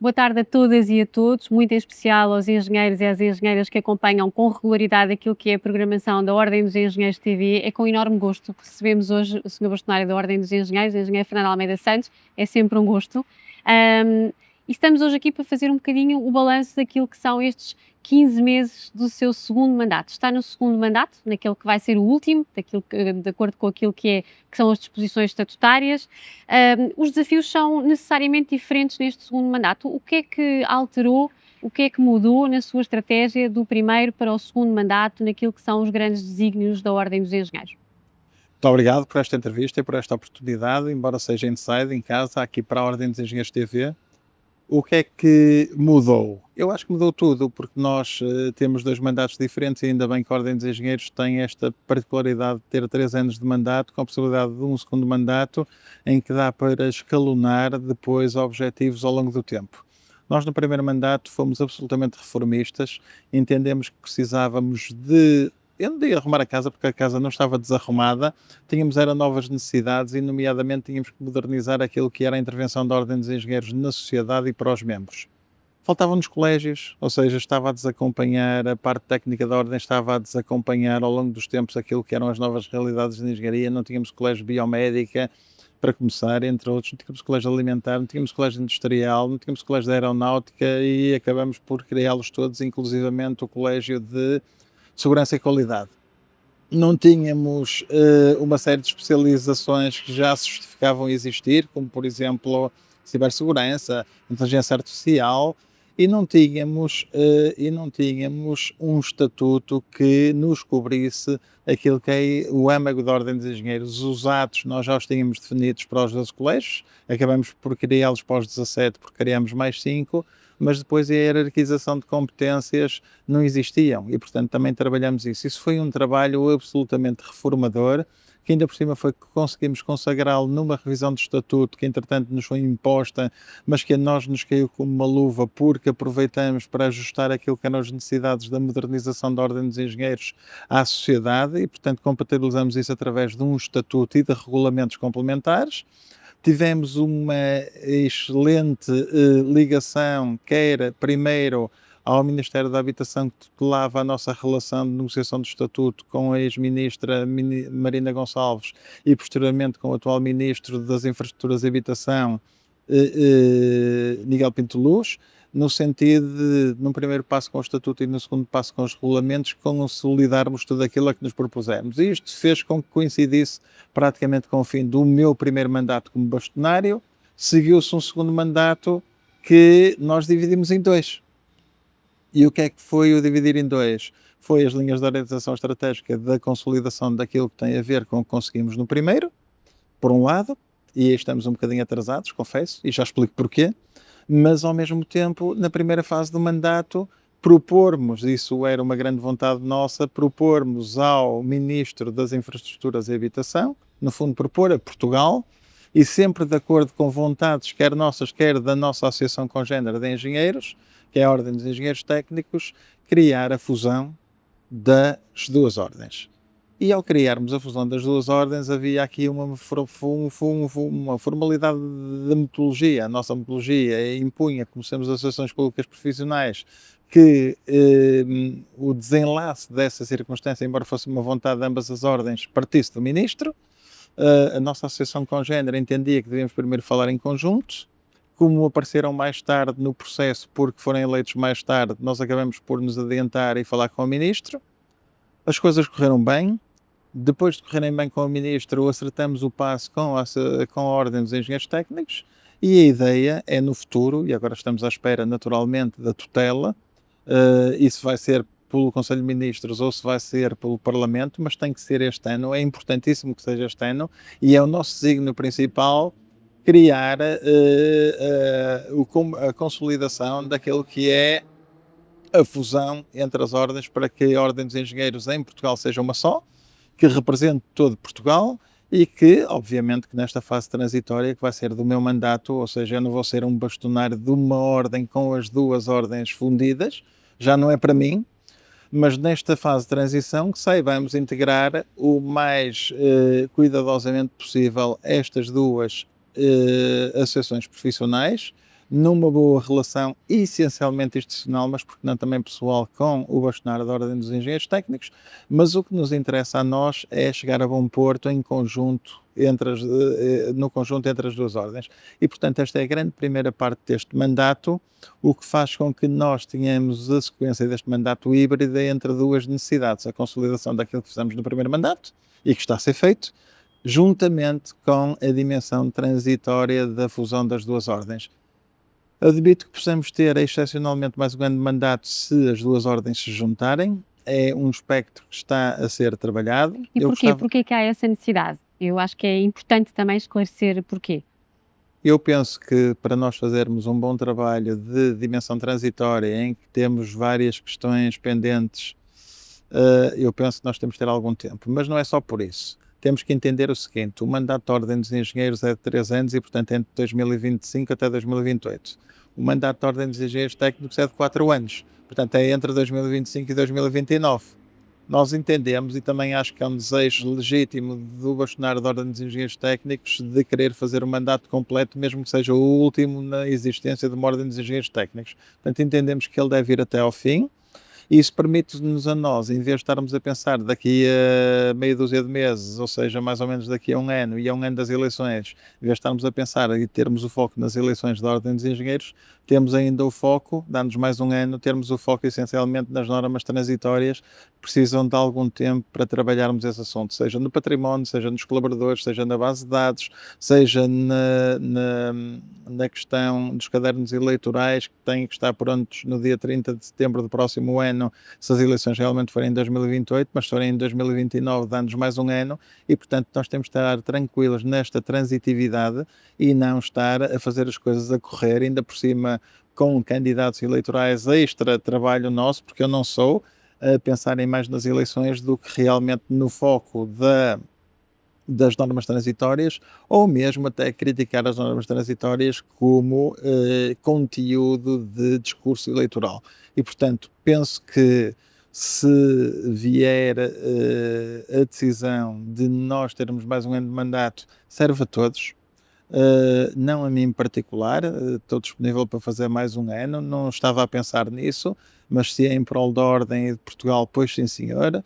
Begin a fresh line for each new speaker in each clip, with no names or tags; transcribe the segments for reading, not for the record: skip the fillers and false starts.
Boa tarde a todas e a todos, muito em especial aos engenheiros e às engenheiras que acompanham com regularidade aquilo que é a programação da Ordem dos Engenheiros TV. É com enorme gosto que recebemos hoje o Senhor Bastonário da Ordem dos Engenheiros, o Engenheiro Fernando Almeida Santos. É sempre um gosto. E estamos hoje aqui para fazer um bocadinho o balanço daquilo que são estes 15 meses do seu segundo mandato. Está no segundo mandato, naquele que vai ser o último, de acordo com aquilo que são as disposições estatutárias. Os desafios são necessariamente diferentes neste segundo mandato. O que é que alterou, o que é que mudou na sua estratégia do primeiro para o segundo mandato, naquilo que são os grandes desígnios da Ordem dos Engenheiros?
Muito obrigado por esta entrevista e por esta oportunidade, embora seja inside, em casa, aqui para a Ordem dos Engenheiros TV. O que é que mudou? Eu acho que mudou tudo, porque nós temos dois mandatos diferentes e ainda bem que a Ordem dos Engenheiros tem esta particularidade de ter 3 anos de mandato, com a possibilidade de um segundo mandato, em que dá para escalonar depois objetivos ao longo do tempo. Nós no primeiro mandato fomos absolutamente reformistas, entendemos que precisávamos de... Eu não digo arrumar a casa, porque a casa não estava desarrumada, era novas necessidades e, nomeadamente, tínhamos que modernizar aquilo que era a intervenção da Ordem dos Engenheiros na sociedade e para os membros. Faltavam-nos colégios, ou seja, estava a desacompanhar, a parte técnica da Ordem estava a desacompanhar ao longo dos tempos aquilo que eram as novas realidades da engenharia, não tínhamos colégio de biomédica, para começar, entre outros, não tínhamos colégio alimentar, não tínhamos colégio industrial, não tínhamos colégio de aeronáutica e acabamos por criá-los todos, inclusivamente o colégio de segurança e qualidade. Não tínhamos uma série de especializações que já se justificavam existir, como por exemplo cibersegurança, inteligência artificial, e não tínhamos um estatuto que nos cobrisse aquilo que é o âmago da Ordem dos Engenheiros. Os atos nós já os tínhamos definidos para os 12 colégios, acabamos por criá-los para os 17 porque criámos mais 5, mas depois a hierarquização de competências não existiam e, portanto, também trabalhamos isso. Isso foi um trabalho absolutamente reformador, que ainda por cima foi que conseguimos consagrá-lo numa revisão do estatuto que, entretanto, nos foi imposta, mas que a nós nos caiu como uma luva, porque aproveitamos para ajustar aquilo que eram as necessidades da modernização da Ordem dos Engenheiros à sociedade e, portanto, compatibilizamos isso através de um estatuto e de regulamentos complementares. Tivemos uma excelente ligação, quer primeiro ao Ministério da Habitação, que tutelava a nossa relação de negociação do Estatuto com a ex-ministra Marina Gonçalves e posteriormente com o atual Ministro das Infraestruturas e Habitação, Miguel Pinto Luz, no sentido de, num primeiro passo com o Estatuto e no segundo passo com os regulamentos, consolidarmos tudo aquilo a que nos propusemos. E isto fez com que coincidisse praticamente com o fim do meu primeiro mandato como bastonário. Seguiu-se um segundo mandato que nós dividimos em dois. E o que é que foi o dividir em dois? Foi as linhas de orientação estratégica da consolidação daquilo que tem a ver com o que conseguimos no primeiro, por um lado, e aí estamos um bocadinho atrasados, confesso, e já explico porquê, mas ao mesmo tempo, na primeira fase do mandato, propormos, isso era uma grande vontade nossa, propormos ao Ministro das Infraestruturas e Habitação, no fundo propor a Portugal, e sempre de acordo com vontades, quer nossas, quer da nossa Associação Congénere de Engenheiros, que é a Ordem dos Engenheiros Técnicos, criar a fusão das duas ordens. E ao criarmos a fusão das duas ordens, havia aqui uma formalidade de metodologia. A nossa metodologia impunha, como somos associações públicas profissionais, que o desenlace dessa circunstância, embora fosse uma vontade de ambas as ordens, partisse do Ministro. A nossa associação congénere entendia que devíamos primeiro falar em conjunto. Como apareceram mais tarde no processo, porque foram eleitos mais tarde, nós acabamos por nos adiantar e falar com o Ministro. As coisas correram bem. Depois de correrem bem com o Ministro, acertamos o passo com a Ordem dos Engenheiros Técnicos e a ideia é no futuro, e agora estamos à espera naturalmente da tutela, isso vai ser pelo Conselho de Ministros ou se vai ser pelo Parlamento, mas tem que ser este ano, é importantíssimo que seja este ano e é o nosso signo principal criar a consolidação daquilo que é a fusão entre as ordens para que a Ordem dos Engenheiros em Portugal seja uma só, que represente todo Portugal e que, obviamente, que nesta fase transitória, que vai ser do meu mandato, ou seja, eu não vou ser um bastonário de uma ordem com as duas ordens fundidas, já não é para mim, mas nesta fase de transição que saibamos integrar o mais cuidadosamente possível estas duas associações profissionais numa boa relação, essencialmente institucional, mas porque não também pessoal, com o bastonário da Ordem dos Engenheiros Técnicos, mas o que nos interessa a nós é chegar a bom porto em conjunto, no conjunto entre as duas ordens. E, portanto, esta é a grande primeira parte deste mandato, o que faz com que nós tenhamos a sequência deste mandato híbrido entre duas necessidades, a consolidação daquilo que fizemos no primeiro mandato e que está a ser feito, juntamente com a dimensão transitória da fusão das duas ordens. Admito que possamos ter excepcionalmente mais um grande mandato se as duas ordens se juntarem. É um espectro que está a ser trabalhado.
E
Eu
porquê?
gostava,
Porquê que há essa necessidade? Eu acho que é importante também esclarecer porquê.
eu penso que para nós fazermos um bom trabalho de dimensão transitória, em que temos várias questões pendentes, eu penso que nós temos que ter algum tempo. Mas não é só por isso. Temos que entender o seguinte: o mandato da Ordem dos Engenheiros é de 3 anos e, portanto, é entre 2025 até 2028. O mandato da Ordem dos Engenheiros Técnicos é de 4 anos, portanto, é entre 2025 e 2029. Nós entendemos, e também acho que é um desejo legítimo do bastonário da Ordem dos Engenheiros Técnicos, de querer fazer o mandato completo, mesmo que seja o último na existência de uma Ordem dos Engenheiros Técnicos. Portanto, entendemos que ele deve ir até ao fim. E isso permite-nos a nós, em vez de estarmos a pensar daqui a meia dúzia de meses, ou seja, mais ou menos daqui a um ano, e a um ano das eleições, em vez de estarmos a pensar e termos o foco nas eleições da Ordem dos Engenheiros, temos ainda o foco, dá-nos mais um ano, termos o foco essencialmente nas normas transitórias que precisam de algum tempo para trabalharmos esse assunto, seja no património, seja nos colaboradores, seja na base de dados, seja na questão dos cadernos eleitorais que têm que estar prontos no dia 30 de setembro do próximo ano, se as eleições realmente forem em 2028, mas se forem em 2029, dá-nos mais um ano e, portanto, nós temos de estar tranquilos nesta transitividade e não estar a fazer as coisas a correr, ainda por cima com candidatos eleitorais extra trabalho nosso, porque eu não sou, a pensarem mais nas eleições do que realmente no foco das normas transitórias, ou mesmo até criticar as normas transitórias como conteúdo de discurso eleitoral. E, portanto, penso que se vier a decisão de nós termos mais um ano de mandato, serve a todos. Não a mim em particular, estou disponível para fazer mais um ano, não estava a pensar nisso, mas se é em prol da ordem e de Portugal, pois sim senhora,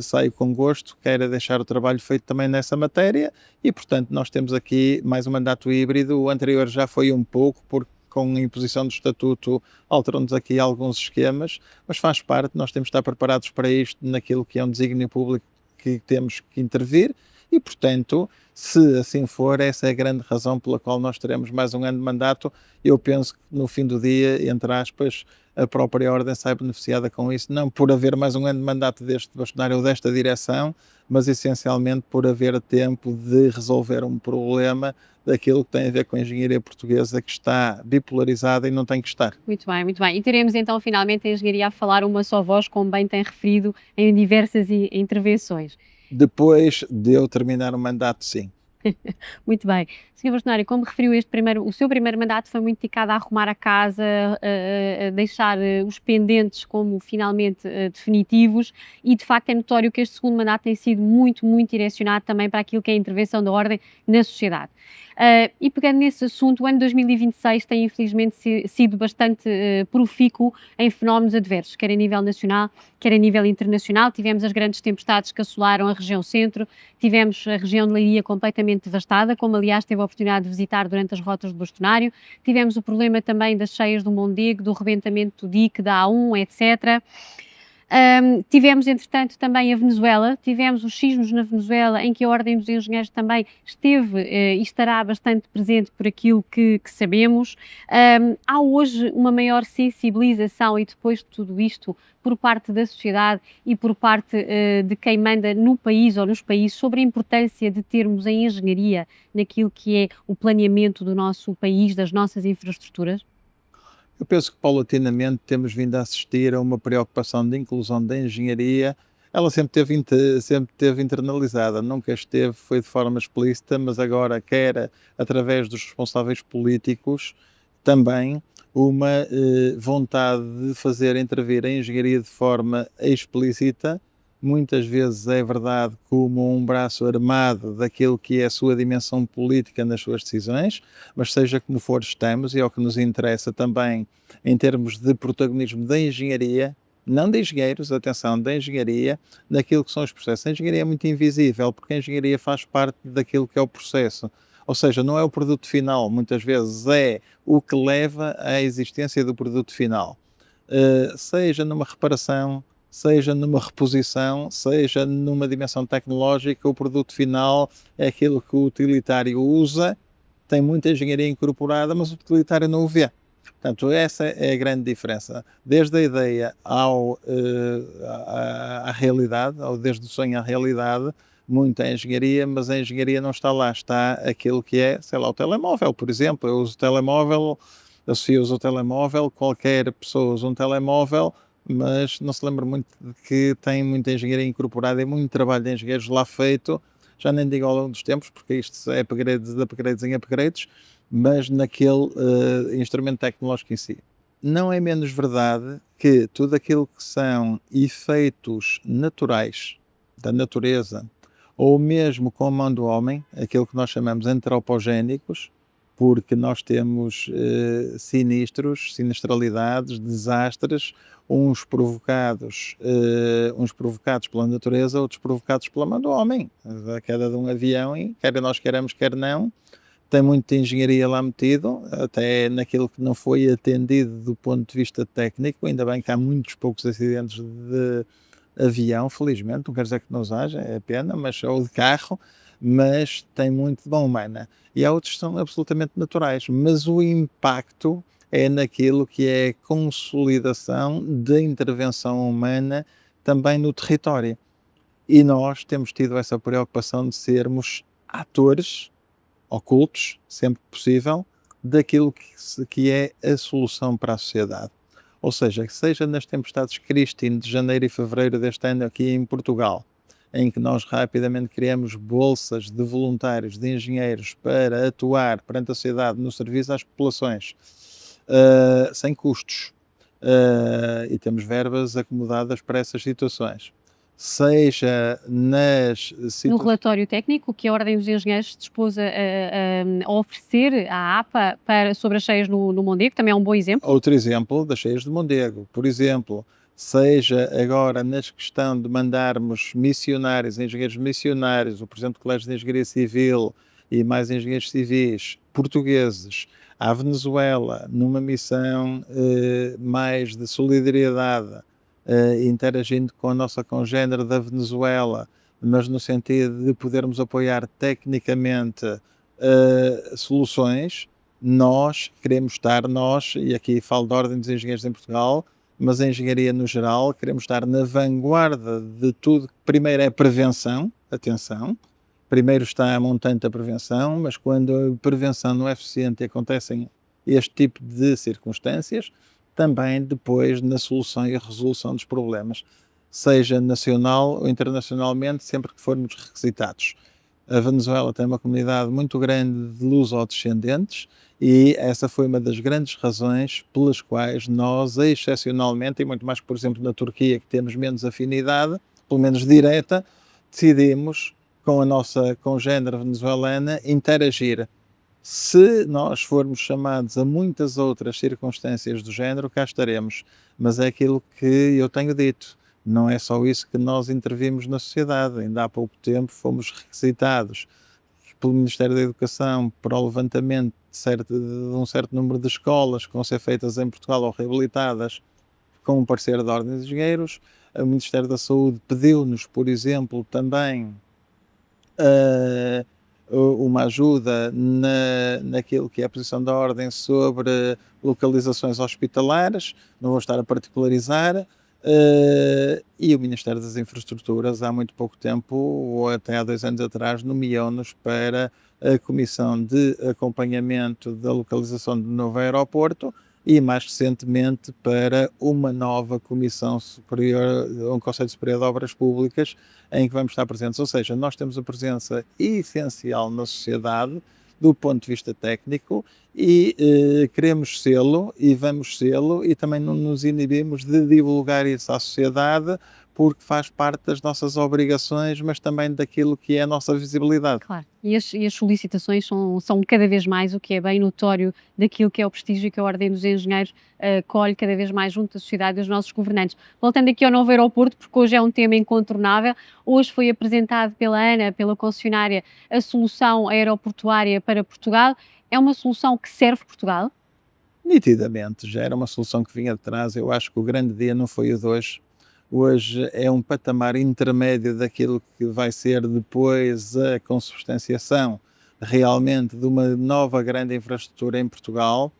saio com gosto, quero deixar o trabalho feito também nessa matéria e, portanto, nós temos aqui mais um mandato híbrido, o anterior já foi um pouco, porque com a imposição do estatuto alterou-nos aqui alguns esquemas, mas faz parte, nós temos de estar preparados para isto naquilo que é um desígnio público que temos que intervir e, portanto, se assim for, essa é a grande razão pela qual nós teremos mais um ano de mandato. Eu penso que no fim do dia, entre aspas, a própria Ordem sai beneficiada com isso, não por haver mais um ano de mandato deste bastonário ou desta direção, mas essencialmente por haver tempo de resolver um problema daquilo que tem a ver com a engenharia portuguesa que está bipolarizada e não tem que estar.
Muito bem, muito bem. E teremos então finalmente a engenharia a falar uma só voz, como bem tem referido em diversas intervenções.
Depois de eu terminar o mandato, sim.
Muito bem. Senhor Bastonário, como referiu o seu primeiro mandato foi muito dedicado a arrumar a casa, a deixar os pendentes como finalmente definitivos e de facto é notório que este segundo mandato tem sido muito, muito direcionado também para aquilo que é a intervenção da ordem na sociedade. E pegando nesse assunto, o ano 2026 tem infelizmente sido bastante profícuo em fenómenos adversos, quer a nível nacional, quer a nível internacional. Tivemos as grandes tempestades que assolaram a região centro, tivemos a região de Leiria completamente devastada, como aliás teve a oportunidade de visitar durante as rotas do bastonário. Tivemos o problema também das cheias do Mondego, do rebentamento do dique, da A1, etc. Tivemos, entretanto, também a Venezuela, tivemos os sismos na Venezuela, em que a Ordem dos Engenheiros também esteve e estará bastante presente por aquilo que sabemos. Há hoje uma maior sensibilização e depois de tudo isto, por parte da sociedade e por parte de quem manda no país ou nos países, sobre a importância de termos a engenharia naquilo que é o planeamento do nosso país, das nossas infraestruturas?
Eu penso que paulatinamente temos vindo a assistir a uma preocupação de inclusão da engenharia. Ela sempre teve internalizada, nunca esteve, foi de forma explícita, mas agora quer, através dos responsáveis políticos, também uma vontade de fazer intervir a engenharia de forma explícita muitas vezes é verdade como um braço armado daquilo que é a sua dimensão política nas suas decisões, mas seja como for, estamos, e é o que nos interessa também em termos de protagonismo da engenharia, não de engenheiros, atenção, da engenharia, daquilo que são os processos. A engenharia é muito invisível, porque a engenharia faz parte daquilo que é o processo. Ou seja, não é o produto final, muitas vezes é o que leva à existência do produto final. Seja numa reparação, seja numa reposição, seja numa dimensão tecnológica, o produto final é aquilo que o utilitário usa, tem muita engenharia incorporada, mas o utilitário não o vê. Portanto, essa é a grande diferença. Desde a ideia à realidade, ou desde o sonho à realidade, muita engenharia, mas a engenharia não está lá, está aquilo que é, sei lá, o telemóvel, por exemplo. Eu uso o telemóvel, a Sofia usa o telemóvel, qualquer pessoa usa um telemóvel, mas não se lembra muito de que tem muita engenharia incorporada e muito trabalho de engenheiros lá feito, já nem digo ao longo dos tempos, porque isto é upgrades de upgrades em upgrades, mas naquele instrumento tecnológico em si. Não é menos verdade que tudo aquilo que são efeitos naturais da natureza, ou mesmo com a mão do homem, aquilo que nós chamamos antropogénicos, porque nós temos sinistros, sinistralidades, desastres, uns provocados pela natureza, outros provocados pela mão do homem. A queda de um avião, e quer nós queiramos, quer não, tem muita engenharia lá metido, até naquilo que não foi atendido do ponto de vista técnico. Ainda bem que há muitos poucos acidentes de avião, felizmente, não quer dizer que não os haja, é pena, mas ou de carro, mas tem muito de mão humana. E há outros que são absolutamente naturais, mas o impacto é naquilo que é a consolidação da intervenção humana também no território. E nós temos tido essa preocupação de sermos atores ocultos, sempre que possível, daquilo que é a solução para a sociedade. Ou seja, que seja nas tempestades Christine de janeiro e fevereiro deste ano aqui em Portugal, em que nós rapidamente criamos bolsas de voluntários, de engenheiros, para atuar perante a sociedade no serviço às populações, sem custos, e temos verbas acomodadas para essas situações. Seja nas
No
situações.
relatório técnico que a Ordem dos Engenheiros se dispôs a oferecer à APA sobre as cheias no Mondego, também é um bom exemplo.
Outro exemplo das cheias de Mondego, por exemplo, seja agora na questão de mandarmos missionários, engenheiros missionários, o Presidente do Colégio de Engenharia Civil e mais engenheiros civis portugueses à Venezuela, numa missão mais de solidariedade, interagindo com a nossa congénere da Venezuela, mas no sentido de podermos apoiar tecnicamente soluções. Nós queremos estar, e aqui falo da Ordem dos Engenheiros em Portugal, mas a engenharia no geral, queremos estar na vanguarda de tudo. Primeiro é a prevenção, atenção, primeiro está a montante da prevenção, mas quando a prevenção não é eficiente e acontecem este tipo de circunstâncias, também depois na solução e resolução dos problemas, seja nacional ou internacionalmente, sempre que formos requisitados. A Venezuela tem uma comunidade muito grande de luso-descendentes e essa foi uma das grandes razões pelas quais nós, excepcionalmente, e muito mais que, por exemplo, na Turquia, que temos menos afinidade, pelo menos direta, decidimos, com a nossa congénere venezuelana, interagir. Se nós formos chamados a muitas outras circunstâncias do género, cá estaremos. Mas é aquilo que eu tenho dito. Não é só isso que nós intervimos na sociedade. Ainda há pouco tempo fomos requisitados pelo Ministério da Educação para o levantamento de um certo número de escolas que vão ser feitas em Portugal ou reabilitadas com um parceiro da Ordem dos Engenheiros. O Ministério da Saúde pediu-nos, por exemplo, também uma ajuda naquilo que é a posição da Ordem sobre localizações hospitalares, não vou estar a particularizar, e o Ministério das Infraestruturas há muito pouco tempo, ou até há 2 anos atrás, nomeou-nos para a Comissão de Acompanhamento da localização do novo aeroporto e mais recentemente para uma nova Comissão Superior, um Conselho Superior de Obras Públicas, em que vamos estar presentes. Ou seja, nós temos a presença essencial na sociedade do ponto de vista técnico e queremos sê-lo e vamos sê-lo, e também não nos inibimos de divulgar isso à sociedade, porque faz parte das nossas obrigações, mas também daquilo que é a nossa visibilidade.
Claro. E as solicitações são cada vez mais, o que é bem notório daquilo que é o prestígio que a Ordem dos Engenheiros colhe cada vez mais junto da sociedade e dos nossos governantes. Voltando aqui ao novo aeroporto, porque hoje é um tema incontornável, hoje foi apresentado pela ANA, pela concessionária, a solução aeroportuária para Portugal. É uma solução que serve Portugal?
Nitidamente, já era uma solução que vinha de trás. Eu acho que o grande dia não foi o de hoje. Hoje é um patamar intermédio daquilo que vai ser depois a consubstanciação realmente de uma nova grande infraestrutura em Portugal.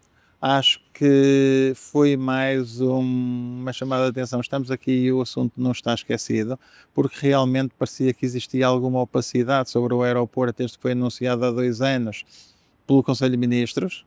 Acho que foi mais uma chamada de atenção. Estamos aqui e o assunto não está esquecido, porque realmente parecia que existia alguma opacidade sobre o aeroporto, desde que foi anunciado há 2 anos pelo Conselho de Ministros,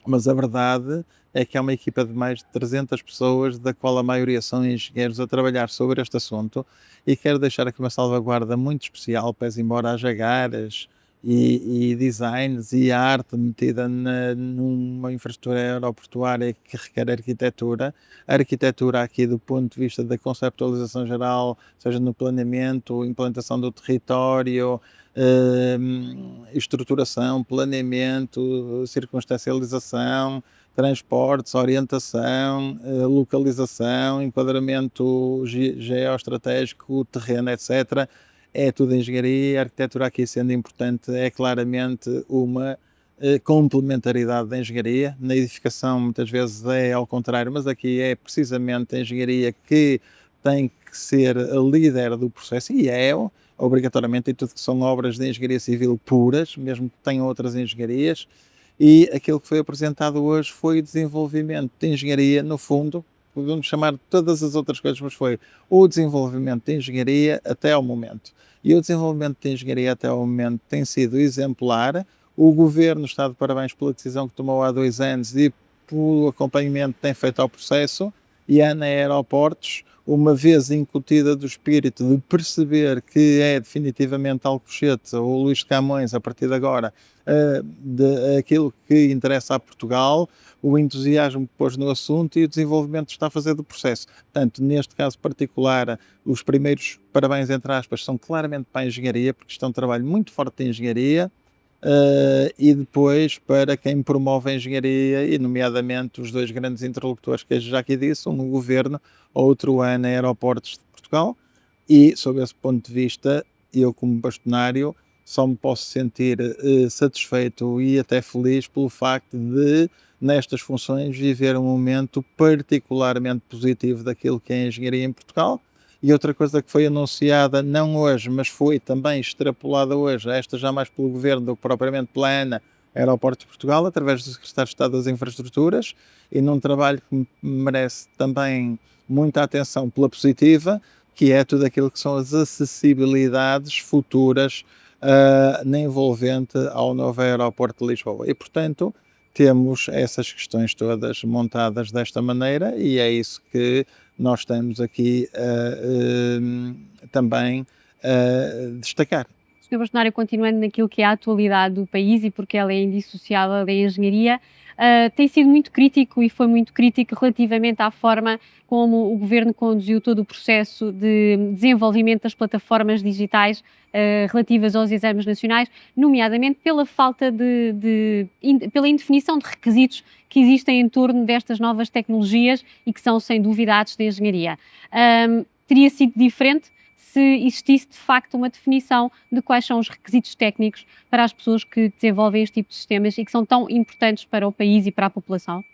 mas a verdade é que há uma equipa de mais de 300 pessoas, da qual a maioria são engenheiros, a trabalhar sobre este assunto, e quero deixar aqui uma salvaguarda muito especial, pese embora haja garas e designs e arte metida numa infraestrutura aeroportuária que requer arquitetura. A arquitetura aqui do ponto de vista da conceptualização geral, seja no planeamento, implantação do território, estruturação, planeamento, circunstancialização, transportes, orientação, localização, enquadramento geoestratégico, terreno, etc. É tudo engenharia. A arquitetura aqui, sendo importante, é claramente uma complementaridade da engenharia. Na edificação muitas vezes é ao contrário, mas aqui é precisamente a engenharia que tem que ser a líder do processo, e é obrigatoriamente em tudo que são obras de engenharia civil puras, mesmo que tenham outras engenharias. E aquilo que foi apresentado hoje foi o desenvolvimento de engenharia, no fundo, podemos chamar de todas as outras coisas, mas foi o desenvolvimento de engenharia até ao momento. E o desenvolvimento de engenharia até ao momento tem sido exemplar. O Governo está de parabéns pela decisão que tomou há 2 anos e pelo acompanhamento que tem feito ao processo, e a ANA Aeroportos, uma vez incutida do espírito de perceber que é definitivamente Alcochete ou Luís de Camões, a partir de agora, aquilo que interessa a Portugal, o entusiasmo que pôs no assunto e o desenvolvimento que está a fazer do processo. Portanto, neste caso particular, os primeiros parabéns, entre aspas, são claramente para a engenharia, porque isto é um trabalho muito forte de engenharia. E depois para quem promove a engenharia, e nomeadamente os dois grandes interlocutores que eu já aqui disse, um o Governo, outro a ANA Aeroportos de Portugal. E sob esse ponto de vista, eu como bastonário só me posso sentir satisfeito e até feliz pelo facto de, nestas funções, viver um momento particularmente positivo daquilo que é a engenharia em Portugal. E outra coisa que foi anunciada, não hoje, mas foi também extrapolada hoje, esta já mais pelo Governo do que propriamente pela ANA, Aeroportos de Portugal, através do Secretário de Estado das Infraestruturas, e num trabalho que merece também muita atenção pela positiva, que é tudo aquilo que são as acessibilidades futuras na envolvente ao novo aeroporto de Lisboa. E, portanto, temos essas questões todas montadas desta maneira, e é isso que nós estamos aqui também a destacar.
Senhor Bastonário, continuando naquilo que é a atualidade do país e porque ela é indissociável da engenharia, tem sido muito crítico e foi muito crítico relativamente à forma como o Governo conduziu todo o processo de desenvolvimento das plataformas digitais relativas aos exames nacionais, nomeadamente pela falta pela indefinição de requisitos que existem em torno destas novas tecnologias e que são, sem dúvida, atos de engenharia. Teria sido diferente se existisse de facto uma definição de quais são os requisitos técnicos para as pessoas que desenvolvem este tipo de sistemas e que são tão importantes para o país e para a população?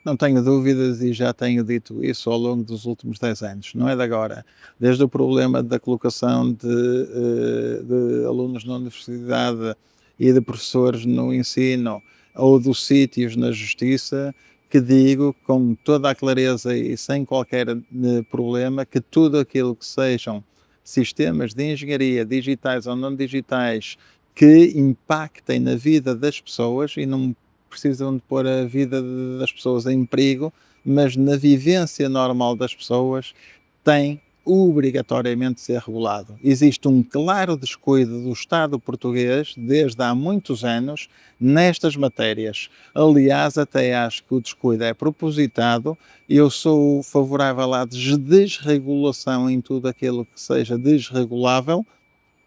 Não tenho dúvidas, e já tenho dito isso ao longo dos últimos 10 anos, não é de agora. Desde o problema da colocação de alunos na universidade e de professores no ensino, ou dos sítios na justiça, que digo com toda a clareza e sem qualquer problema que tudo aquilo que sejam sistemas de engenharia, digitais ou não digitais, que impactem na vida das pessoas, e não precisam de pôr a vida das pessoas em perigo, mas na vivência normal das pessoas, tem obrigatoriamente ser regulado. Existe um claro descuido do Estado português, desde há muitos anos, nestas matérias. Aliás, até acho que o descuido é propositado. Eu sou favorável à desregulação em tudo aquilo que seja desregulável,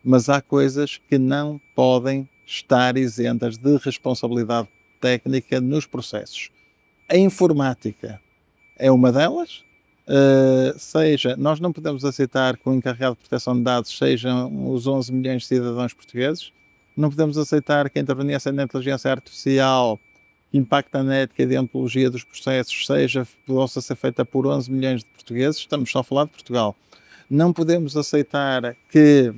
mas há coisas que não podem estar isentas de responsabilidade técnica nos processos. A informática é uma delas. Seja, nós não podemos aceitar que o encarregado de proteção de dados sejam os 11 milhões de cidadãos portugueses, não podemos aceitar que a interveniência na inteligência artificial que impacta na ética e deontologia dos processos possa ser feita por 11 milhões de portugueses, estamos só a falar de Portugal. Não podemos aceitar que,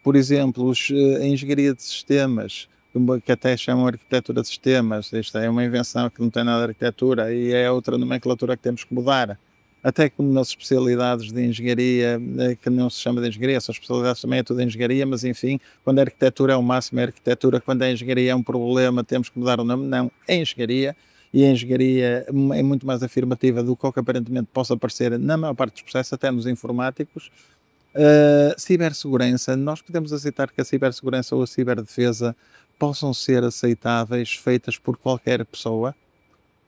por exemplo, a engenharia de sistemas, que até chamam arquitetura de sistemas, isto é uma invenção que não tem nada de arquitetura e é outra nomenclatura que temos que mudar. Até como nas especialidades de engenharia, que não se chama de engenharia, são especialidades também é tudo engenharia, mas enfim, quando a arquitetura é o máximo é arquitetura, quando a engenharia é um problema temos que mudar o nome, não, é engenharia, e a engenharia é muito mais afirmativa do que o que aparentemente possa parecer na maior parte dos processos, até nos informáticos. Cibersegurança, nós podemos aceitar que a cibersegurança ou a ciberdefesa possam ser aceitáveis, feitas por qualquer pessoa,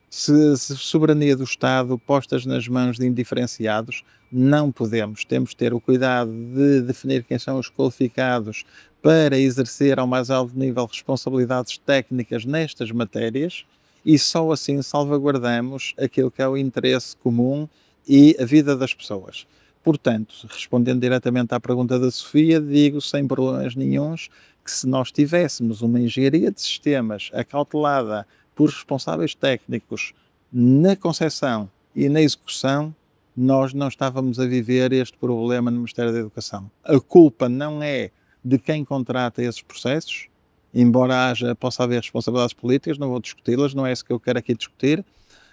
se soberania do Estado postas nas mãos de indiferenciados, não podemos. Temos de ter o cuidado de definir quem são os qualificados para exercer ao mais alto nível responsabilidades técnicas nestas matérias e só assim salvaguardamos aquilo que é o interesse comum e a vida das pessoas. Portanto, respondendo diretamente à pergunta da Sofia, digo sem problemas nenhuns que se nós tivéssemos uma engenharia de sistemas acautelada por responsáveis técnicos na concepção e na execução, nós não estávamos a viver este problema no Ministério da Educação. A culpa não é de quem contrata esses processos, embora possa haver responsabilidades políticas, não vou discuti-las, não é isso que eu quero aqui discutir,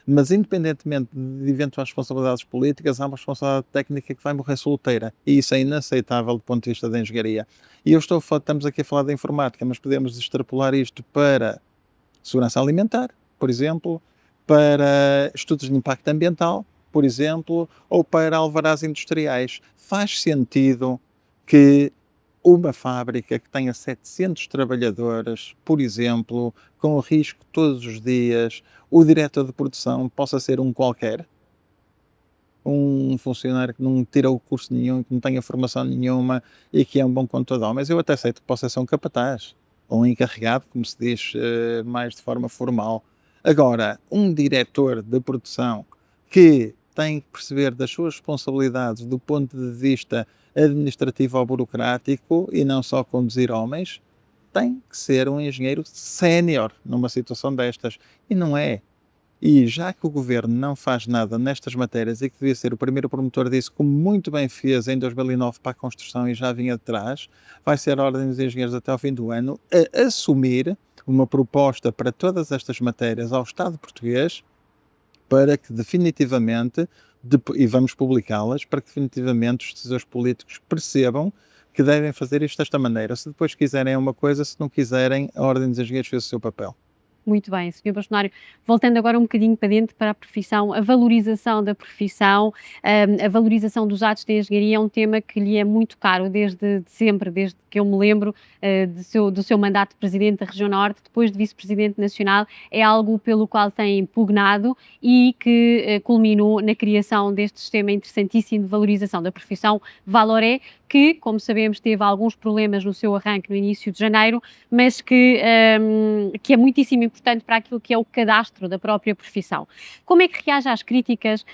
mas independentemente de eventuais responsabilidades políticas, há uma responsabilidade técnica que vai morrer solteira, e isso é inaceitável do ponto de vista da engenharia. E estamos aqui a falar da informática, mas podemos extrapolar isto para segurança alimentar, por exemplo, para estudos de impacto ambiental, por exemplo, ou para alvarás industriais. Faz sentido que uma fábrica que tenha 700 trabalhadores, por exemplo, com risco todos os dias, o diretor de produção possa ser um qualquer, um funcionário que não tira o curso nenhum, que não tenha formação nenhuma e que é um bom contador, mas eu até aceito que possa ser um capataz ou um encarregado, como se diz mais de forma formal. Agora, um diretor de produção que tem que perceber das suas responsabilidades do ponto de vista administrativo ou burocrático e não só conduzir homens, tem que ser um engenheiro sénior numa situação destas. E não é. E já que o governo não faz nada nestas matérias e que devia ser o primeiro promotor disso, como muito bem fez em 2009 para a construção e já vinha de trás, vai ser a Ordem dos Engenheiros até ao fim do ano a assumir uma proposta para todas estas matérias ao Estado português para que definitivamente, e vamos publicá-las, para que definitivamente os decisores políticos percebam que devem fazer isto desta maneira. Se depois quiserem é uma coisa, se não quiserem, a Ordem dos Engenheiros fez o seu papel.
Muito bem, Sr. Bastonário. Voltando agora um bocadinho para dentro, para a profissão, a valorização da profissão, a valorização dos atos de engenharia é um tema que lhe é muito caro desde sempre, desde que eu me lembro do seu mandato de Presidente da Região Norte, depois de Vice-Presidente Nacional, é algo pelo qual tem pugnado e que culminou na criação deste sistema interessantíssimo de valorização da profissão Valoré, que, como sabemos, teve alguns problemas no seu arranque no início de janeiro, mas que é muitíssimo importante para aquilo que é o cadastro da própria profissão. Como é que reage às críticas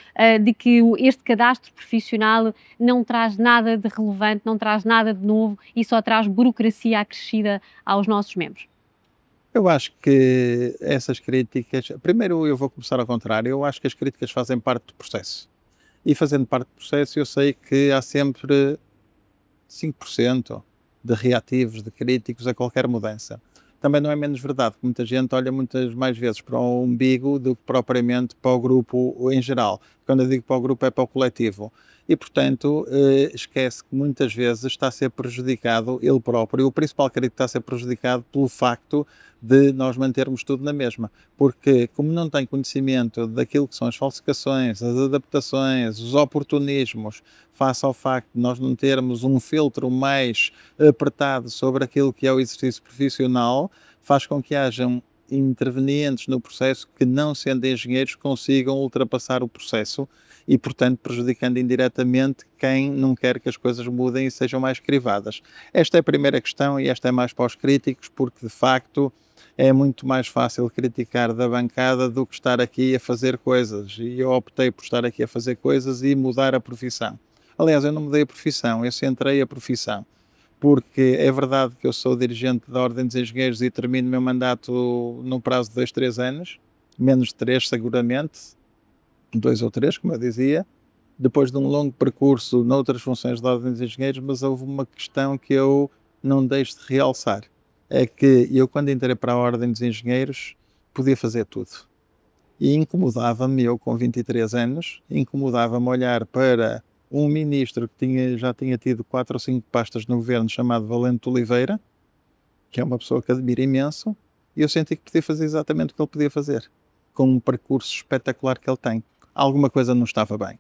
de que este cadastro profissional não traz nada de relevante, não traz nada de novo e só traz burocracia acrescida aos nossos membros?
Eu acho que essas críticas, primeiro eu vou começar ao contrário, eu acho que as críticas fazem parte do processo. E fazendo parte do processo, eu sei que há sempre 5% de reativos, de críticos a qualquer mudança. Também não é menos verdade que muita gente olha muitas mais vezes para o umbigo do que propriamente para o grupo em geral. Quando eu digo para o grupo é para o coletivo. e, portanto, esquece que muitas vezes está a ser prejudicado ele próprio. O principal crédito está a ser prejudicado pelo facto de nós mantermos tudo na mesma, porque como não tem conhecimento daquilo que são as falsificações, as adaptações, os oportunismos, face ao facto de nós não termos um filtro mais apertado sobre aquilo que é o exercício profissional, faz com que hajam intervenientes no processo que, não sendo engenheiros, consigam ultrapassar o processo e, portanto, prejudicando indiretamente quem não quer que as coisas mudem e sejam mais crivadas. Esta é a primeira questão e esta é mais para os críticos, porque, de facto, é muito mais fácil criticar da bancada do que estar aqui a fazer coisas. E eu optei por estar aqui a fazer coisas e mudar a profissão. Aliás, eu não mudei a profissão, eu centrei a profissão, porque é verdade que eu sou dirigente da Ordem dos Engenheiros e termino o meu mandato no prazo de 2, 3 anos, menos de 3 seguramente, 2 ou 3, como eu dizia, depois de um longo percurso noutras funções da Ordem dos Engenheiros, mas houve uma questão que eu não deixo de realçar, é que eu, quando entrei para a Ordem dos Engenheiros, podia fazer tudo. E incomodava-me, eu com 23 anos, incomodava-me olhar para um ministro que já tinha tido 4 ou 5 pastas no governo, chamado Valente Oliveira, que é uma pessoa que admiro imenso, e eu senti que podia fazer exatamente o que ele podia fazer, com um percurso espetacular que ele tem. Alguma coisa não estava bem.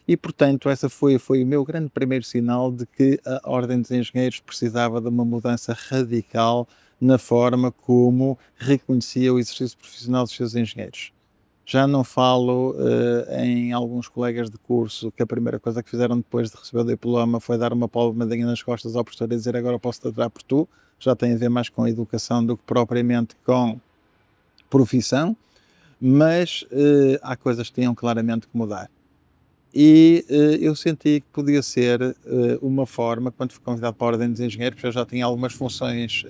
E, portanto, essa foi o meu grande primeiro sinal de que a Ordem dos Engenheiros precisava de uma mudança radical na forma como reconhecia o exercício profissional dos seus engenheiros. Já não falo em alguns colegas de curso que a primeira coisa que fizeram depois de receber o diploma foi dar uma palmadinha nas costas ao professor e dizer agora posso tratar por tu. Já tem a ver mais com a educação do que propriamente com profissão, mas há coisas que tinham claramente que mudar. E eu senti que podia ser uma forma, quando fui convidado para a Ordem dos Engenheiros, porque eu já tinha algumas funções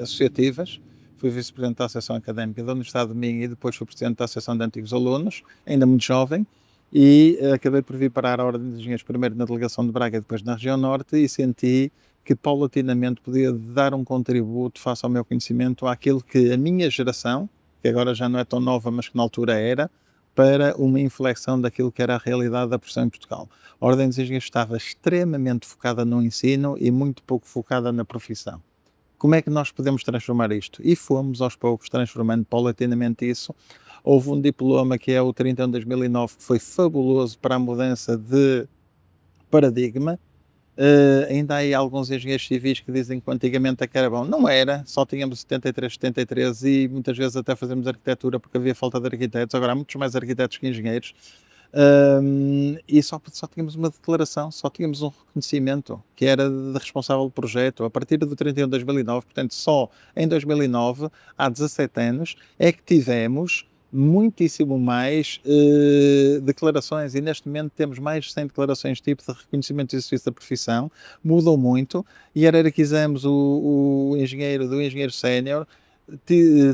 associativas, fui vice-presidente da Associação Académica da Universidade de Minho e depois fui presidente da Associação de Antigos Alunos, ainda muito jovem, e acabei por vir parar a Ordem dos Engenheiros primeiro na delegação de Braga e depois na região norte, e senti que paulatinamente podia dar um contributo face ao meu conhecimento àquilo que a minha geração, que agora já não é tão nova, mas que na altura era, para uma inflexão daquilo que era a realidade da profissão em Portugal. A Ordem dos Engenheiros estava extremamente focada no ensino e muito pouco focada na profissão. Como é que nós podemos transformar isto? E fomos aos poucos transformando paulatinamente isso. Houve um diploma que é o 31 de 2009 que foi fabuloso para a mudança de paradigma. Ainda há aí alguns engenheiros civis que dizem que antigamente era bom. Não era, só tínhamos 73, 73 e muitas vezes até fazemos arquitetura porque havia falta de arquitetos. Agora há muitos mais arquitetos que engenheiros. E só tínhamos uma declaração, só tínhamos um reconhecimento que era de responsável do projeto. A partir do 31 de 2009, portanto só em 2009, há 17 anos, é que tivemos muitíssimo mais declarações, e neste momento temos mais de 100 declarações tipo de reconhecimento de exercício da profissão. Mudou muito, hierarquizamos o engenheiro do engenheiro sénior,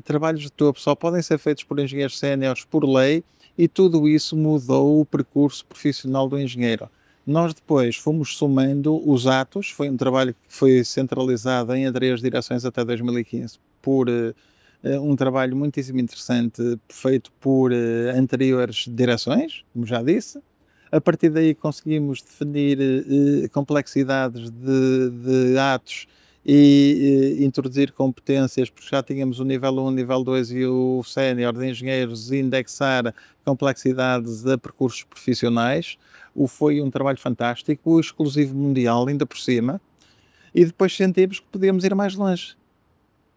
trabalhos de topo só podem ser feitos por engenheiros séniores por lei, e tudo isso mudou o percurso profissional do engenheiro. Nós depois fomos somando os atos, foi um trabalho que foi centralizado em entre as direções até 2015 por um trabalho muitíssimo interessante feito por anteriores direções, como já disse. A partir daí conseguimos definir complexidades de atos e introduzir competências, porque já tínhamos o nível 1, o nível 2 e o sénior de engenheiros, e indexar complexidades a percursos profissionais. Foi um trabalho fantástico, exclusivo mundial, ainda por cima, e depois sentimos que podíamos ir mais longe.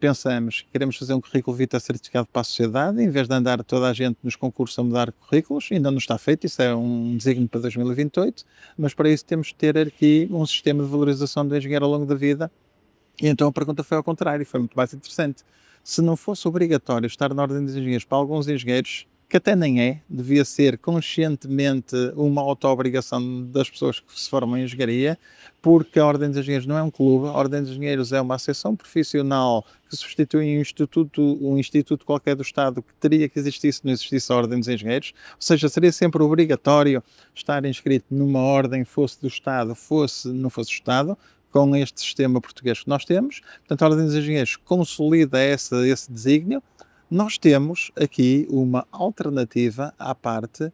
Pensamos que queremos fazer um currículo vitae certificado para a sociedade, em vez de andar toda a gente nos concursos a mudar currículos. Ainda não está feito, isso é um desígnio para 2028, mas para isso temos que ter aqui um sistema de valorização do engenheiro ao longo da vida. E então a pergunta foi ao contrário, foi muito mais interessante. Se não fosse obrigatório estar na Ordem dos Engenheiros para alguns engenheiros, que até nem é, devia ser conscientemente uma auto-obrigação das pessoas que se formam em engenharia, porque a Ordem dos Engenheiros não é um clube, a Ordem dos Engenheiros é uma associação profissional que substitui um instituto qualquer do Estado que teria que existir se não existisse a Ordem dos Engenheiros, ou seja, seria sempre obrigatório estar inscrito numa ordem, fosse do Estado, não fosse do Estado, com este sistema português que nós temos. Portanto, a Ordem dos Engenheiros consolida esse desígnio. Nós temos aqui uma alternativa à parte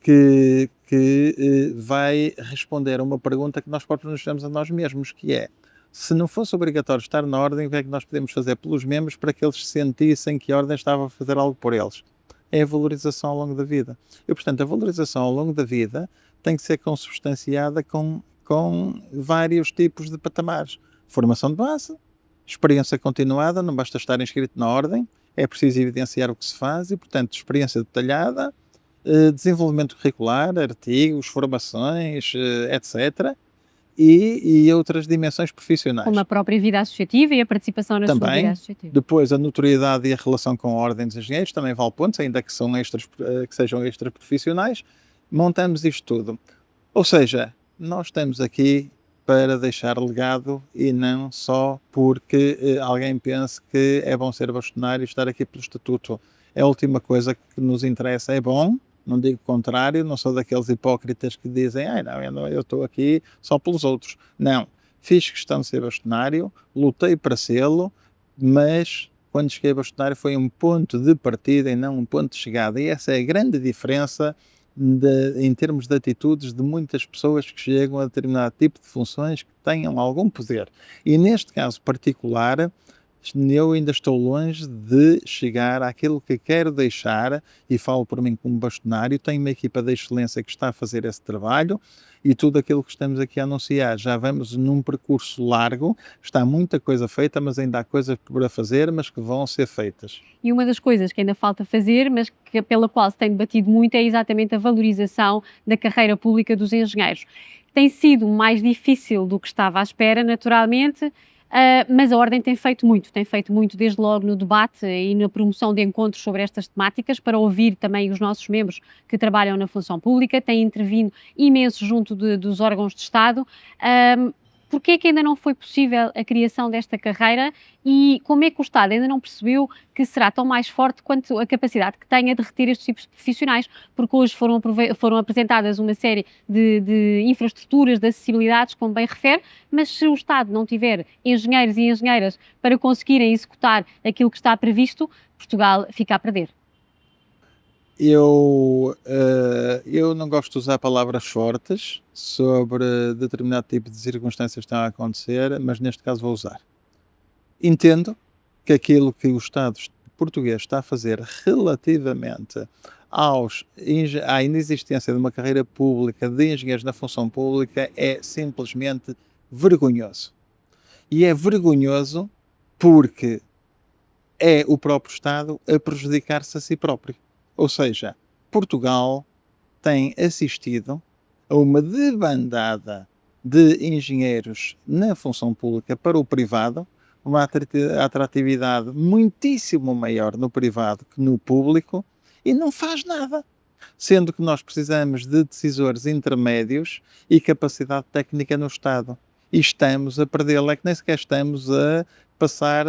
que vai responder a uma pergunta que nós próprios nos fazemos a nós mesmos, que é: se não fosse obrigatório estar na ordem, o que é que nós podemos fazer pelos membros para que eles sentissem que a ordem estava a fazer algo por eles? É a valorização ao longo da vida. E, portanto, a valorização ao longo da vida tem que ser consubstanciada com vários tipos de patamares. Formação de base, experiência continuada, não basta estar inscrito na ordem, é preciso evidenciar o que se faz e, portanto, experiência detalhada, desenvolvimento curricular, artigos, formações, etc. E outras dimensões profissionais.
Como a própria vida associativa e a participação na sua vida
Também,
associativa.
depois a notoriedade e a relação com a ordem dos engenheiros também vale pontos, ainda que sejam extra profissionais. Montamos isto tudo. Ou seja, nós estamos aqui para deixar legado e não só porque alguém pense que é bom ser bastonário e estar aqui pelo estatuto. É a última coisa que nos interessa. É bom, não digo o contrário, não sou daqueles hipócritas que dizem eu estou aqui só pelos outros. Não, fiz questão de ser bastonário, lutei para sê-lo, mas quando cheguei a bastonário foi um ponto de partida e não um ponto de chegada. E essa é a grande diferença em termos de atitudes de muitas pessoas que chegam a determinado tipo de funções que tenham algum poder. E neste caso particular, eu ainda estou longe de chegar àquilo que quero deixar, e falo por mim como bastonário. Tenho uma equipa de excelência que está a fazer esse trabalho e tudo aquilo que estamos aqui a anunciar. Já vamos num percurso largo, está muita coisa feita, mas ainda há coisas por fazer, mas que vão ser feitas.
E uma das coisas que ainda falta fazer, mas pela qual se tem debatido muito, é exatamente a valorização da carreira pública dos engenheiros. Tem sido mais difícil do que estava à espera, naturalmente, mas a Ordem tem feito muito desde logo no debate e na promoção de encontros sobre estas temáticas, para ouvir também os nossos membros que trabalham na função pública, tem intervindo imenso junto dos órgãos de Estado. Porquê é que ainda não foi possível a criação desta carreira e como é que o Estado ainda não percebeu que será tão mais forte quanto a capacidade que tenha de reter estes tipos de profissionais? Porque hoje foram apresentadas uma série de infraestruturas, de acessibilidades, como bem refere, mas se o Estado não tiver engenheiros e engenheiras para conseguirem executar aquilo que está previsto, Portugal fica a perder.
Eu não gosto de usar palavras fortes sobre determinado tipo de circunstâncias que estão a acontecer, mas neste caso vou usar. Entendo que aquilo que o Estado português está a fazer relativamente à inexistência de uma carreira pública de engenheiros na função pública é simplesmente vergonhoso. E é vergonhoso porque é o próprio Estado a prejudicar-se a si próprio. Ou seja, Portugal tem assistido a uma debandada de engenheiros na função pública para o privado, uma atratividade muitíssimo maior no privado que no público, e não faz nada. Sendo que nós precisamos de decisores intermédios e capacidade técnica no Estado. E estamos a perdê-la, é que nem sequer estamos a passar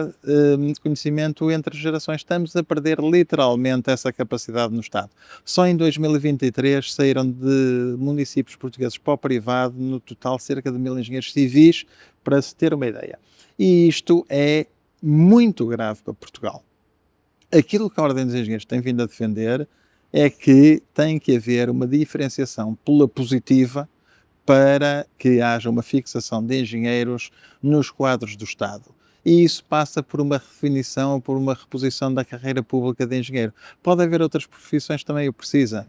conhecimento entre gerações, estamos a perder literalmente essa capacidade no Estado. Só em 2023 saíram de municípios portugueses para o privado, no total, cerca de 1000 engenheiros civis, para se ter uma ideia. E isto é muito grave para Portugal. Aquilo que a Ordem dos Engenheiros tem vindo a defender é que tem que haver uma diferenciação pela positiva para que haja uma fixação de engenheiros nos quadros do Estado. E isso passa por uma definição, por uma reposição da carreira pública de engenheiro. Pode haver outras profissões que também o precisam,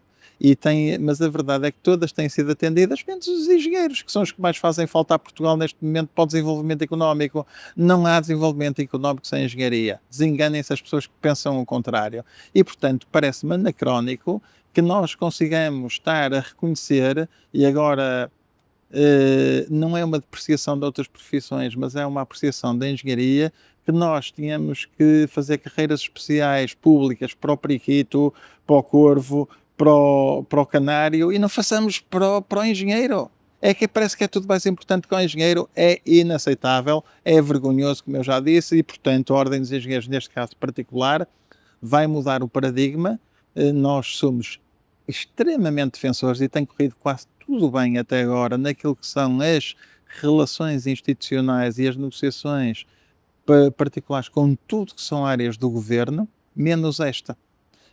mas a verdade é que todas têm sido atendidas, menos os engenheiros, que são os que mais fazem falta a Portugal neste momento para o desenvolvimento económico. Não há desenvolvimento económico sem engenharia. Desenganem-se as pessoas que pensam o contrário. E, portanto, parece-me anacrónico que nós consigamos estar a reconhecer, e agora não é uma depreciação de outras profissões, mas é uma apreciação da engenharia, que nós tínhamos que fazer carreiras especiais públicas para o periquito, para o corvo, para o canário, e não façamos para o engenheiro. É que parece que é tudo mais importante que o engenheiro. É inaceitável, é vergonhoso, como eu já disse, e portanto a Ordem dos Engenheiros, neste caso particular, vai mudar o paradigma. Nós somos extremamente defensores e tem corrido quase tudo bem até agora naquilo que são as relações institucionais e as negociações particulares com tudo que são áreas do governo, menos esta.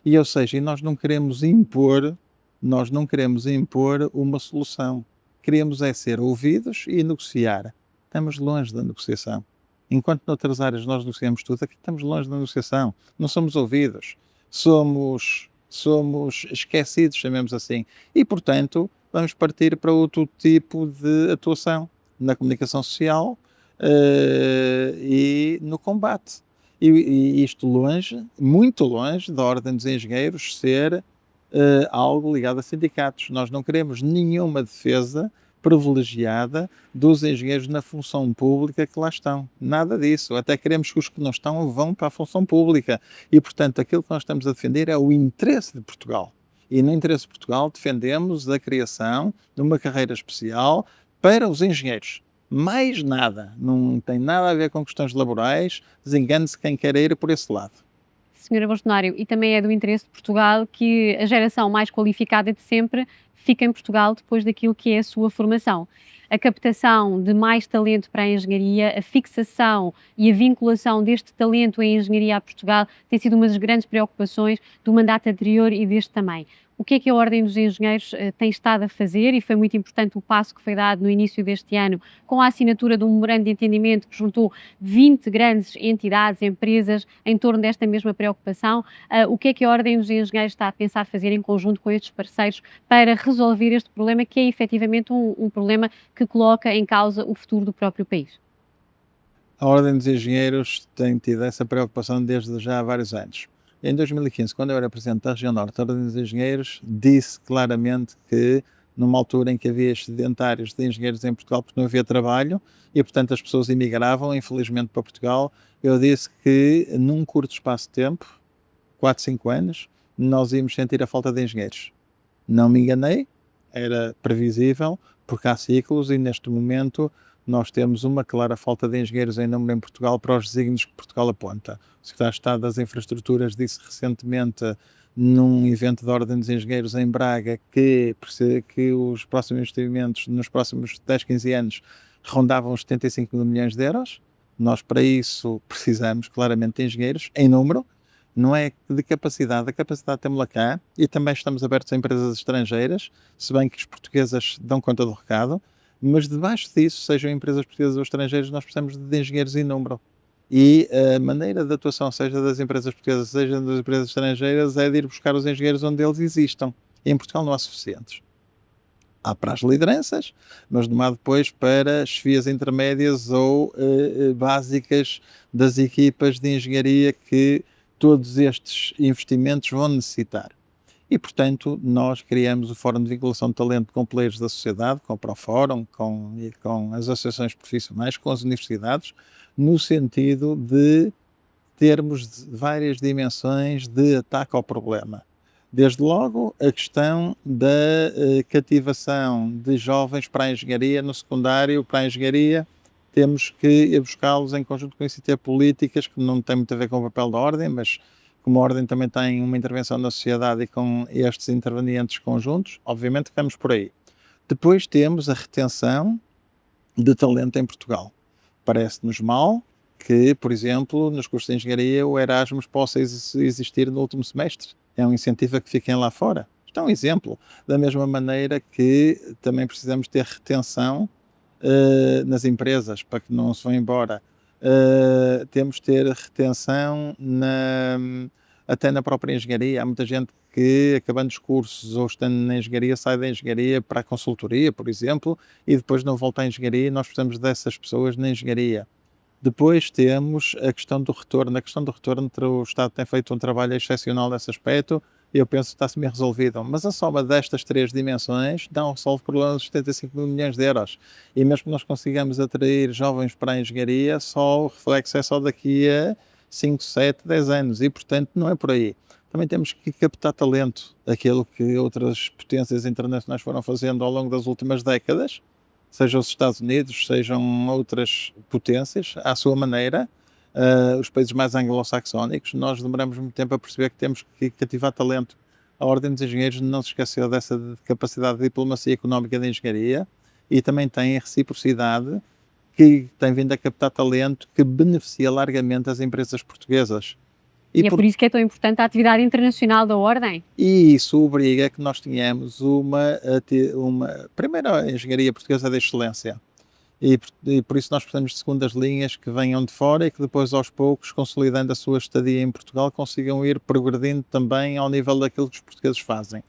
E ou seja, nós não queremos impor Nós não queremos impor uma solução. Queremos é ser ouvidos e negociar. Estamos longe da negociação. Enquanto noutras áreas nós negociamos tudo, aqui estamos longe da negociação. Não somos ouvidos. Somos esquecidos, chamemos assim. E, portanto, vamos partir para outro tipo de atuação na comunicação social e no combate. E isto longe, muito longe, da Ordem dos Engenheiros ser algo ligado a sindicatos. Nós não queremos nenhuma defesa privilegiada dos engenheiros na função pública que lá estão. Nada disso. Até queremos que os que não estão vão para a função pública. E, portanto, aquilo que nós estamos a defender é o interesse de Portugal. E no interesse de Portugal defendemos a criação de uma carreira especial para os engenheiros. Mais nada. Não tem nada a ver com questões laborais. Desengane-se quem quer ir por esse lado.
Senhora Bastonário, e também é do interesse de Portugal que a geração mais qualificada de sempre fique em Portugal depois daquilo que é a sua formação. A captação de mais talento para a engenharia, a fixação e a vinculação deste talento em engenharia a Portugal tem sido uma das grandes preocupações do mandato anterior e deste também. O que é a Ordem dos Engenheiros tem estado a fazer, e foi muito importante o passo que foi dado no início deste ano com a assinatura de um memorando de entendimento que juntou 20 grandes entidades, empresas, em torno desta mesma preocupação. O que a Ordem dos Engenheiros está a pensar fazer em conjunto com estes parceiros para resolver este problema, que é efetivamente um problema que coloca em causa o futuro do próprio país?
A Ordem dos Engenheiros tem tido essa preocupação desde já há vários anos. Em 2015, quando eu era Presidente da Região Norte, a Ordem dos Engenheiros disse claramente que, numa altura em que havia excedentários de engenheiros em Portugal porque não havia trabalho e, portanto, as pessoas imigravam, infelizmente, para Portugal, eu disse que, num curto espaço de tempo, 4, 5 anos, nós íamos sentir a falta de engenheiros. Não me enganei, era previsível, porque há ciclos e, neste momento, nós temos uma clara falta de engenheiros em número em Portugal para os desígnios que Portugal aponta. O Secretário de Estado das Infraestruturas disse recentemente num evento da Ordem dos Engenheiros em Braga que os próximos investimentos nos próximos 10, 15 anos rondavam os 75 mil milhões de euros. Nós para isso precisamos claramente de engenheiros em número, não é de capacidade, a capacidade temos-la cá e também estamos abertos a empresas estrangeiras, se bem que as portuguesas dão conta do recado, mas debaixo disso, sejam empresas portuguesas ou estrangeiras, nós precisamos de engenheiros em número. E a maneira de atuação, seja das empresas portuguesas, seja das empresas estrangeiras, é de ir buscar os engenheiros onde eles existam. E em Portugal não há suficientes. Há para as lideranças, mas não há depois para as chefias intermédias ou básicas das equipas de engenharia que todos estes investimentos vão necessitar. E, portanto, nós criamos o Fórum de Vinculação de Talento com players da sociedade, com o Profórum, com as associações profissionais, com as universidades, no sentido de termos várias dimensões de ataque ao problema. Desde logo, a questão da cativação de jovens para a engenharia, no secundário, para a engenharia, temos que ir buscá-los em conjunto com iniciativas políticas, que não tem muito a ver com o papel da Ordem, mas como a Ordem também tem uma intervenção na sociedade e com estes intervenientes conjuntos, obviamente que vamos por aí. Depois temos a retenção de talento em Portugal. Parece-nos mal que, por exemplo, nos cursos de engenharia o Erasmus possa existir no último semestre. É um incentivo a que fiquem lá fora. Isto é um exemplo. Da mesma maneira que também precisamos ter retenção nas empresas para que não se vão embora. Temos de ter retenção até na própria engenharia. Há muita gente que, acabando os cursos ou estando na engenharia, sai da engenharia para a consultoria, por exemplo, e depois não volta à engenharia. Nós precisamos dessas pessoas na engenharia. Depois temos a questão do retorno. A questão do retorno, o Estado tem feito um trabalho excepcional nesse aspecto e eu penso que está semi resolvido. Mas a soma destas três dimensões não resolve o problema dos 75 mil milhões de euros. E mesmo que nós consigamos atrair jovens para a engenharia, só o reflexo é só daqui a 5, 7, 10 anos e, portanto, não é por aí. Também temos que captar talento, aquilo que outras potências internacionais foram fazendo ao longo das últimas décadas, sejam os Estados Unidos, sejam outras potências, à sua maneira, os países mais anglo-saxónicos. Nós demoramos muito tempo a perceber que temos que cativar talento. A Ordem dos Engenheiros não se esqueceu dessa capacidade de diplomacia económica da engenharia e também tem a reciprocidade que tem vindo a captar talento que beneficia largamente as empresas portuguesas. E,
E é por isso que é tão importante a atividade internacional da Ordem.
e isso obriga que nós tenhamos primeiro, a engenharia portuguesa de excelência. E por isso nós precisamos de segundas linhas que venham de fora e que depois, aos poucos, consolidando a sua estadia em Portugal, consigam ir progredindo também ao nível daquilo que os portugueses fazem.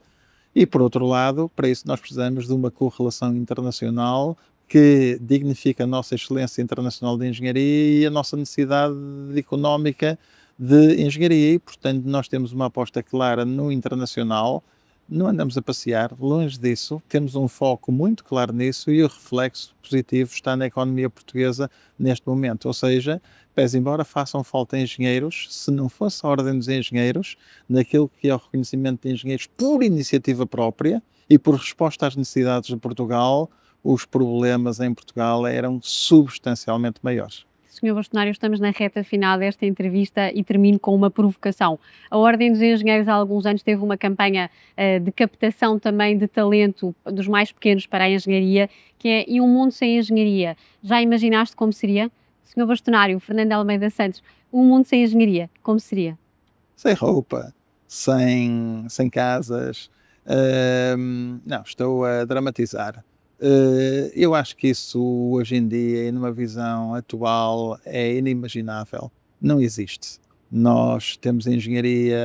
E, por outro lado, para isso nós precisamos de uma correlação internacional que dignifique a nossa excelência internacional de engenharia e a nossa necessidade económica de engenharia. E, portanto, nós temos uma aposta clara no internacional, não andamos a passear, longe disso, temos um foco muito claro nisso e o reflexo positivo está na economia portuguesa neste momento. Ou seja, pese embora façam falta engenheiros, se não fosse a Ordem dos Engenheiros, naquilo que é o reconhecimento de engenheiros por iniciativa própria e por resposta às necessidades de Portugal, os problemas em Portugal eram substancialmente maiores.
Senhor Bastonário, estamos na reta final desta entrevista e termino com uma provocação. A Ordem dos Engenheiros há alguns anos teve uma campanha de captação também de talento dos mais pequenos para a engenharia, que é E um Mundo Sem Engenharia. Já imaginaste como seria? Senhor Bastonário, Fernando Almeida Santos, um mundo sem engenharia, como seria?
Sem roupa, sem casas. Não, estou a dramatizar. Eu acho que isso hoje em dia e numa visão atual é inimaginável. Não existe. Nós temos engenharia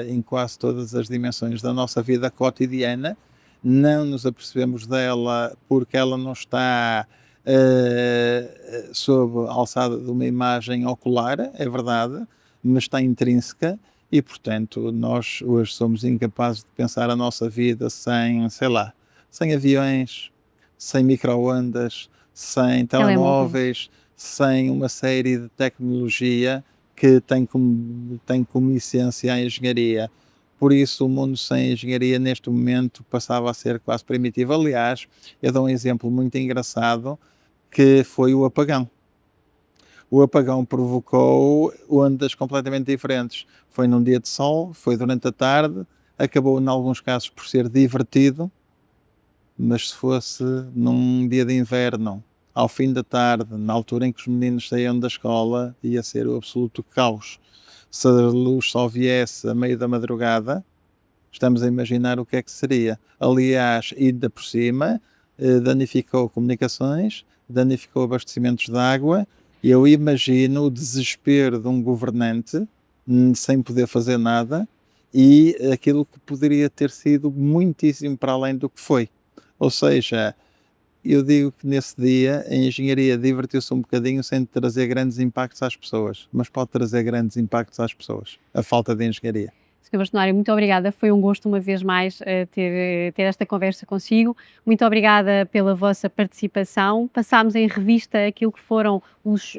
em quase todas as dimensões da nossa vida cotidiana, não nos apercebemos dela porque ela não está sob a alçada de uma imagem ocular, é verdade, mas está intrínseca e, portanto, nós hoje somos incapazes de pensar a nossa vida sem, sei lá, sem aviões, sem micro-ondas, sem
Telemóveis.
telemóveis, sem uma série de tecnologia que tem como essência a engenharia. Por isso, o mundo sem engenharia neste momento passava a ser quase primitivo. Aliás, eu dou um exemplo muito engraçado que foi o apagão. O apagão provocou ondas completamente diferentes. Foi num dia de sol, foi durante a tarde, acabou, em alguns casos, por ser divertido, mas se fosse num dia de inverno, ao fim da tarde, na altura em que os meninos saíam da escola, ia ser o absoluto caos. Se a luz só viesse a meio da madrugada, estamos a imaginar o que é que seria. Aliás, ainda por cima, danificou comunicações, danificou abastecimentos de água, e eu imagino o desespero de um governante sem poder fazer nada e aquilo que poderia ter sido muitíssimo para além do que foi. Ou seja, eu digo que nesse dia a engenharia divertiu-se um bocadinho sem trazer grandes impactos às pessoas, mas pode trazer grandes impactos às pessoas, a falta de engenharia.
Senhor Bastonário, muito obrigada. Foi um gosto, uma vez mais, ter esta conversa consigo. Muito obrigada pela vossa participação. Passámos em revista aquilo que foram os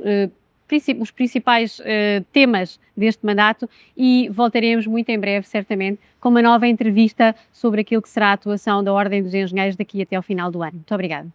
principais temas deste mandato e voltaremos muito em breve, certamente, com uma nova entrevista sobre aquilo que será a atuação da Ordem dos Engenheiros daqui até ao final do ano. Muito obrigada.